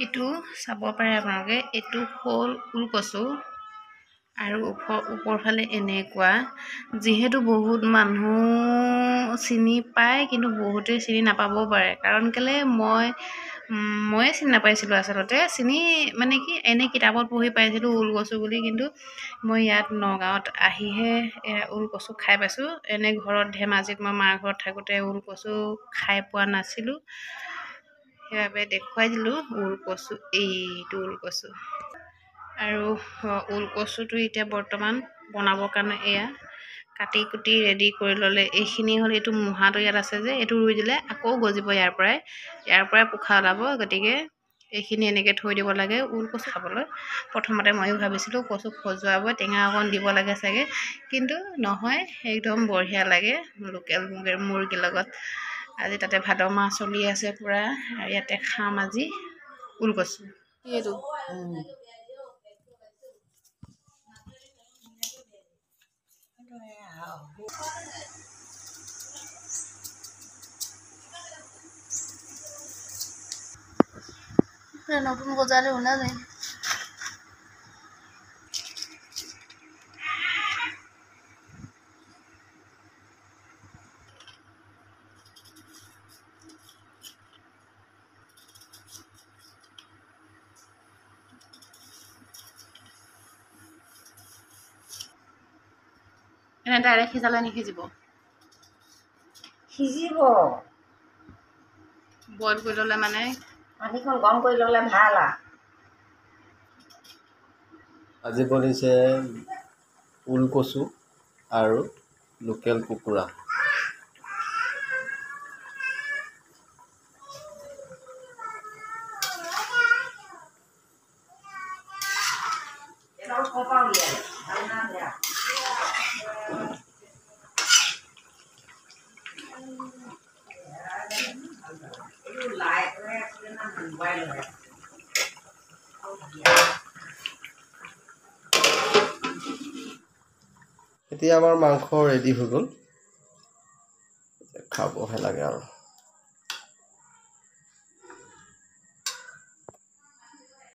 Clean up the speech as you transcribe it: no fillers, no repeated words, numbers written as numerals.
এইটো চাব পাৰে আপোনালোকে, এইটো হ'ল ওলকচু আৰু ওপৰ ফালে এনেকুৱা। যিহেতু বহুত মানুহ চিনি পায়, কিন্তু বহুতে চিনি নাপাবও পাৰে। কাৰণ কেলে ময়ে চিনি নাপাইছিলোঁ আচলতে। চিনি মানে কি, এনেই কিতাপত পঢ়ি পাইছিলোঁ ওলকচু বুলি, কিন্তু মই ইয়াত নগাঁৱত আহিহে ওলকচু খাই পাইছোঁ। এনে ঘৰত ধেমাজিত মই মাৰ ঘৰত থাকোঁতে ওলকচু খাই পোৱা নাছিলোঁ, সেইবাবে দেখুৱাই দিলোঁ ওলকচু। এইটো ওলকচু আৰু ওলকচুটো এতিয়া বৰ্তমান বনাবৰ কাৰণে এয়া কাটি কুটি ৰেডি কৰি ল'লে। এইখিনি হ'ল, এইটো মূঢ়াটো ইয়াত আছে যে, এইটো ৰুই দিলে আকৌ গজিব ইয়াৰ পৰাই পোখা ওলাব। গতিকে এইখিনি এনেকৈ থৈ দিব লাগে ওলকচু খাবলৈ। প্ৰথমতে ময়ো ভাবিছিলোঁ কচু খজুৱাব, টেঙা অকণ দিব লাগে চাগে, কিন্তু নহয়, একদম বঢ়িয়া লাগে লোকেল মুৰ্গীৰ লগত। আজি তাতে ভাদ মাহ চলি আছে পূৰা, আৰু ইয়াতে খাম আজি ওলকচু। এইটো নতুন গজালে ওলালে। এনে ডাইৰেক্ট সিজালে নিসিজিব? সিজিব। বইল কৰি ল'লে মানে পানীখন গৰম কৰি ল'লে ভাল। আজি বনিছে ওলকচু আৰু লোকেল কুকুৰা। এতিয়া আমাৰ মাংস ৰেডি হৈ গ'ল, খাবহে লাগে আৰু।